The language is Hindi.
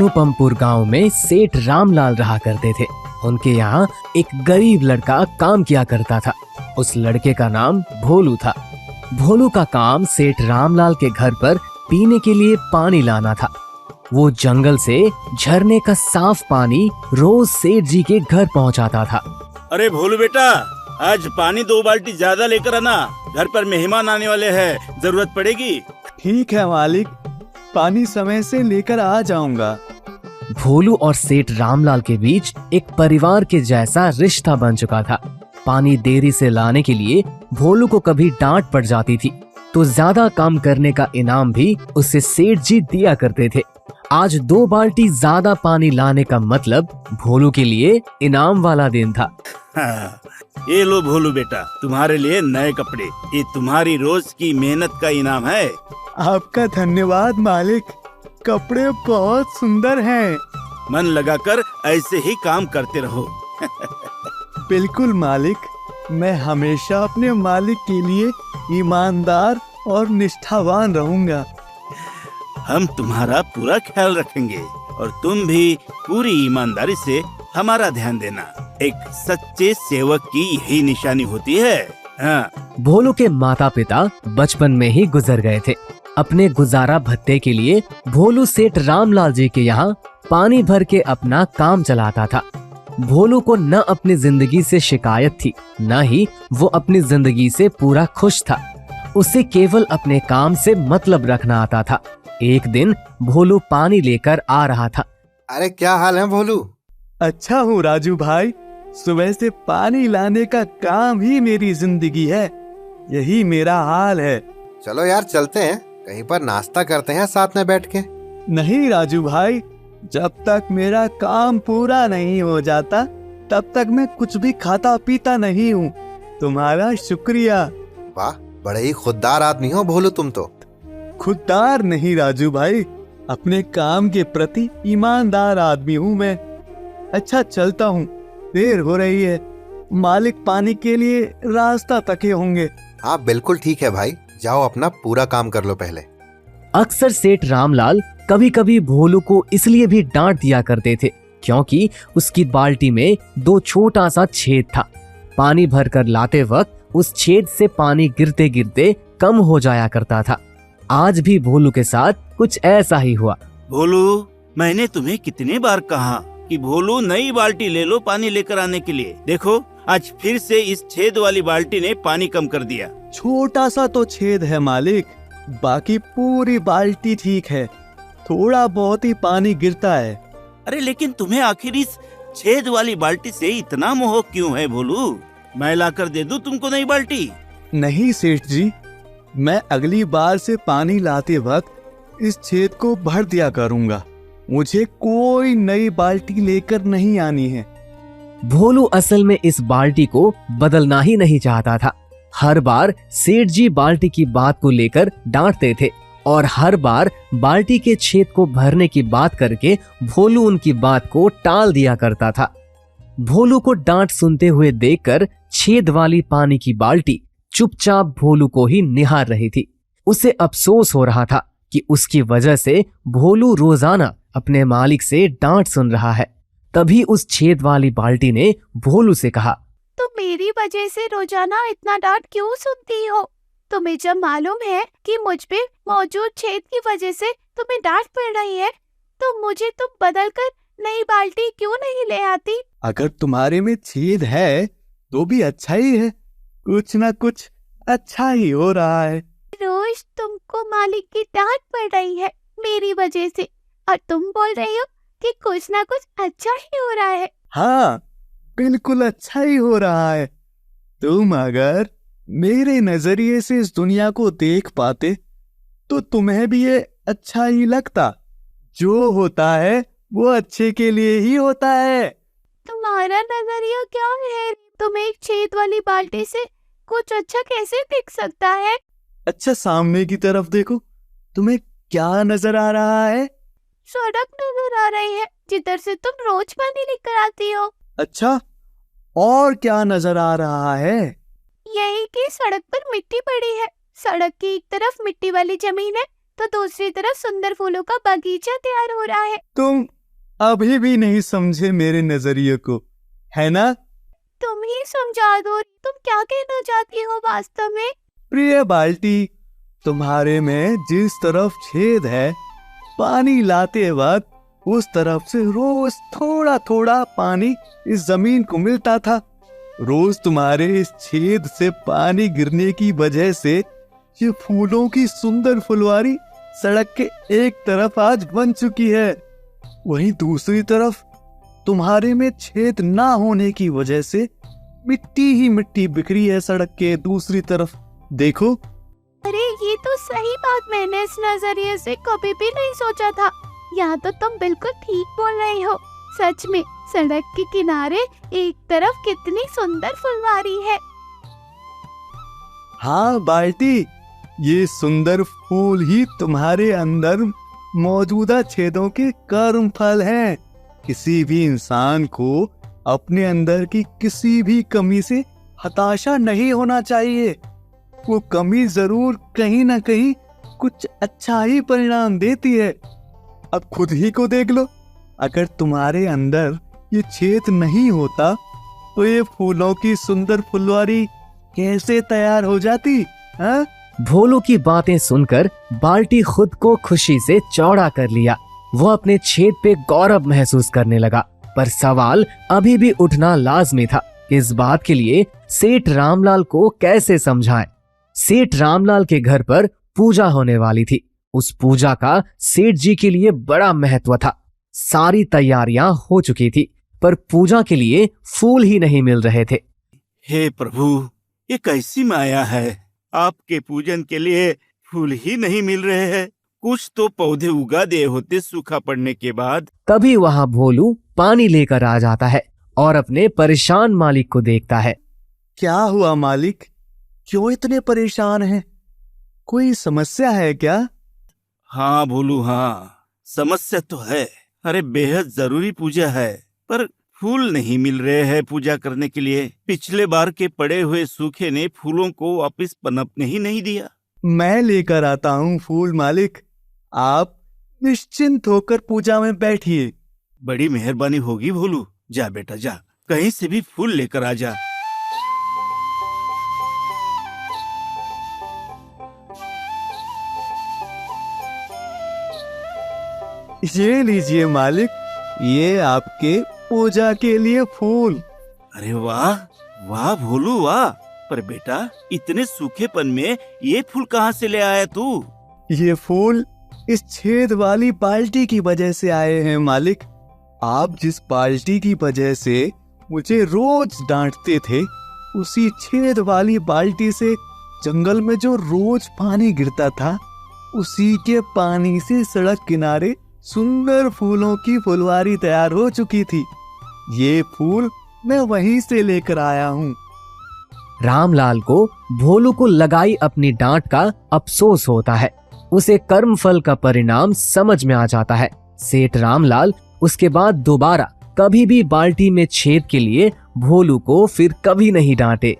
अनुपमपुर गांव में सेठ रामलाल रहा करते थे। उनके यहाँ एक गरीब लड़का काम किया करता था। उस लड़के का नाम भोलू था। भोलू का काम सेठ रामलाल के घर पर पीने के लिए पानी लाना था। वो जंगल से झरने का साफ पानी रोज सेठ जी के घर पहुंचाता था। अरे भोलू बेटा, आज पानी 2 बाल्टी ज्यादा लेकर आना, घर पर मेहमान आने वाले हैं, जरूरत पड़ेगी। ठीक है मालिक, पानी समय से लेकर आ जाऊंगा। भोलू और सेठ रामलाल के बीच एक परिवार के जैसा रिश्ता बन चुका था। पानी देरी से लाने के लिए भोलू को कभी डांट पड़ जाती थी तो ज्यादा काम करने का इनाम भी उसे सेठ जी दिया करते थे। आज 2 बाल्टी ज्यादा पानी लाने का मतलब भोलू के लिए इनाम वाला दिन था। हाँ, ये लो भोलू बेटा, तुम्हारे लिए नए कपड़े, ये तुम्हारी रोज की मेहनत का इनाम है। आपका धन्यवाद मालिक, कपड़े बहुत सुंदर हैं। मन लगाकर ऐसे ही काम करते रहो। बिल्कुल मालिक, मैं हमेशा अपने मालिक के लिए ईमानदार और निष्ठावान रहूंगा। हम तुम्हारा पूरा ख्याल रखेंगे और तुम भी पूरी ईमानदारी से हमारा ध्यान देना। एक सच्चे सेवक की यही निशानी होती है। हाँ। भोलू के माता पिता बचपन में ही गुजर गए थे। अपने गुजारा भत्ते के लिए भोलू सेठ रामलाल जी के यहाँ पानी भर के अपना काम चलाता था। भोलू को न अपनी जिंदगी से शिकायत थी, न ही वो अपनी जिंदगी से पूरा खुश था। उसे केवल अपने काम से मतलब रखना आता था। एक दिन भोलू पानी लेकर आ रहा था। अरे क्या हाल है भोलू? अच्छा हूँ राजू भाई, सुबह से पानी लाने का काम ही मेरी जिंदगी है, यही मेरा हाल है। चलो यार चलते हैं, कहीं पर नाश्ता करते हैं साथ में बैठ के। नहीं राजू भाई, जब तक मेरा काम पूरा नहीं हो जाता तब तक मैं कुछ भी खाता पीता नहीं हूँ। तुम्हारा शुक्रिया। वाह, बड़े ही खुददार आदमी हो भोलू तुम तो। खुददार नहीं राजू भाई, अपने काम के प्रति ईमानदार आदमी हूँ मैं। अच्छा चलता हूँ, देर हो रही है, मालिक पानी के लिए रास्ता तके होंगे। हाँ बिल्कुल ठीक है भाई, जाओ अपना पूरा काम कर लो पहले। अक्सर सेठ रामलाल कभी कभी भोलू को इसलिए भी डांट दिया करते थे क्योंकि उसकी बाल्टी में 2 छोटा सा छेद था। पानी भरकर लाते वक्त उस छेद से पानी गिरते गिरते कम हो जाया करता था। आज भी भोलू के साथ कुछ ऐसा ही हुआ। भोलू, मैंने तुम्हें कितने बार कहा कि भोलू नई बाल्टी ले लो पानी लेकर आने के लिए। देखो, आज फिर से इस छेद वाली बाल्टी ने पानी कम कर दिया। छोटा सा तो छेद है मालिक, बाकी पूरी बाल्टी ठीक है, थोड़ा बहुत ही पानी गिरता है। अरे लेकिन तुम्हें आखिर इस छेद वाली बाल्टी से इतना मोह क्यों है भोलू? मैं लाकर दे दूं तुमको नई बाल्टी? नहीं सेठ जी, मैं अगली बार से पानी लाते वक्त इस छेद को भर दिया करूंगा। मुझे कोई नई बाल्टी लेकर नहीं आनी है। भोलू असल में इस बाल्टी को बदलना ही नहीं चाहता था। हर बार सेठ जी बाल्टी की बात को लेकर डांटते थे और हर बार बाल्टी के छेद को भरने की बात करके भोलू उनकी बात को टाल दिया करता था। भोलू को डांट सुनते हुए देखकर छेद वाली पानी की बाल्टी चुपचाप भोलू को ही निहार रही थी। उसे अफसोस हो रहा था कि उसकी वजह से भोलू रोजाना अपने मालिक से डांट सुन रहा है। तभी उस छेद वाली बाल्टी ने भोलू से कहा, तो मेरी वजह से रोजाना इतना डांट क्यों सुनती हो? तुम्हें जब मालूम है कि मुझ पे मौजूद छेद की वजह से तुम्हें डांट पड़ रही है, तो मुझे तुम बदलकर नई बाल्टी क्यों नहीं ले आती? अगर तुम्हारे में छेद है तो भी अच्छा ही है, कुछ ना कुछ अच्छा ही हो रहा है। रोज तुमको मालिक की डांट पड़ रही है मेरी वजह से, और तुम बोल रही हो कि कुछ ना कुछ अच्छा ही हो रहा है। हाँ बिल्कुल अच्छा ही हो रहा है। तुम अगर मेरे नजरिए से इस दुनिया को देख पाते तो तुम्हें भी ये अच्छा ही लगता। जो होता है वो अच्छे के लिए ही होता है। तुम्हारा नजरिया क्या है? तुम्हें एक छेद वाली बाल्टी से कुछ अच्छा कैसे दिख सकता है? अच्छा सामने की तरफ देखो, तुम्हें क्या नजर आ रहा है? सड़क नजर आ रही है जिधर से तुम रोज पानी लेकर आती हो। अच्छा, और क्या नजर आ रहा है? यही कि सड़क पर मिट्टी पड़ी है। सड़क की एक तरफ मिट्टी वाली जमीन है तो दूसरी तरफ सुंदर फूलों का बगीचा तैयार हो रहा है। तुम अभी भी नहीं समझे मेरे नजरिए को, है ना? तुम ही समझा दो, तुम क्या कहना चाहती हो वास्तव में? प्रिय बाल्टी, तुम्हारे में जिस तरफ छेद है, पानी लाते वक्त उस तरफ से रोज थोड़ा थोड़ा पानी इस जमीन को मिलता था। रोज तुम्हारे इस छेद से पानी गिरने की वजह से ये फूलों की सुंदर फुलवारी सड़क के एक तरफ आज बन चुकी है। वहीं दूसरी तरफ तुम्हारे में छेद ना होने की वजह से मिट्टी ही मिट्टी बिखरी है सड़क के दूसरी तरफ। देखो। अरे ये तो सही बात, मैंने इस नजरिए से कभी भी नहीं सोचा था। यहाँ तो तुम बिल्कुल ठीक बोल रहे हो। सच में सड़क के किनारे एक तरफ कितनी सुंदर फुलवारी है। हाँ बाल्टी, ये सुंदर फूल ही तुम्हारे अंदर मौजूदा छेदों के कर्म फल हैं। किसी भी इंसान को अपने अंदर की किसी भी कमी से हताशा नहीं होना चाहिए। वो कमी जरूर कहीं ना कहीं कुछ अच्छा ही परिणाम देती है। अब खुद ही को देख लो, अगर तुम्हारे अंदर ये छेद नहीं होता तो ये फूलों की सुंदर फुलवारी कैसे तैयार हो जाती? हाँ? भोलू की बातें सुनकर बाल्टी खुद को खुशी से चौड़ा कर लिया। वो अपने छेद पे गौरव महसूस करने लगा, पर सवाल अभी भी उठना लाजमी था। इस बात के लिए सेठ रामलाल को कैसे समझाएं? सेठ रामलाल के घर पर पूजा होने वाली थी। उस पूजा का सेठ जी के लिए बड़ा महत्व था। सारी तैयारियां हो चुकी थी, पर पूजा के लिए फूल ही नहीं मिल रहे थे। हे प्रभु, ये कैसी माया है? आपके पूजन के लिए फूल ही नहीं मिल रहे हैं। कुछ तो पौधे उगा दिए होते सूखा पड़ने के बाद। तभी वहां भोलू पानी लेकर आ जाता है और अपने परेशान मालिक को देखता है। क्या हुआ मालिक, क्यों इतने परेशान हैं? कोई समस्या है क्या? हाँ भोलू, हाँ समस्या तो है। अरे बेहद जरूरी पूजा है, पर फूल नहीं मिल रहे हैं पूजा करने के लिए। पिछले बार के पड़े हुए सूखे ने फूलों को वापस पनपने ही नहीं दिया। मैं लेकर आता हूँ फूल मालिक, आप निश्चिंत होकर पूजा में बैठिए। बड़ी मेहरबानी होगी भोलू। जा बेटा जा, कहीं से भी फूल लेकर आ जा। ये लीजिए मालिक, ये आपके पूजा के लिए फूल। अरे वाह वाह भोलू वाह। पर बेटा, इतने सूखेपन में ये फूल कहाँ से ले आया तू? ये फूल इस छेद वाली बाल्टी की वजह से आए हैं मालिक। आप जिस बाल्टी की वजह से मुझे रोज डांटते थे, उसी छेद वाली बाल्टी से जंगल में जो रोज पानी गिरता था, उसी के पानी से सड़क किनारे सुंदर फूलों की फुलवारी तैयार हो चुकी थी। ये फूल मैं वहीं से लेकर आया हूँ। रामलाल को भोलू को लगाई अपनी डांट का अफसोस होता है। उसे कर्मफल का परिणाम समझ में आ जाता है। सेठ रामलाल उसके बाद दोबारा कभी भी बाल्टी में छेद के लिए भोलू को फिर कभी नहीं डांटे।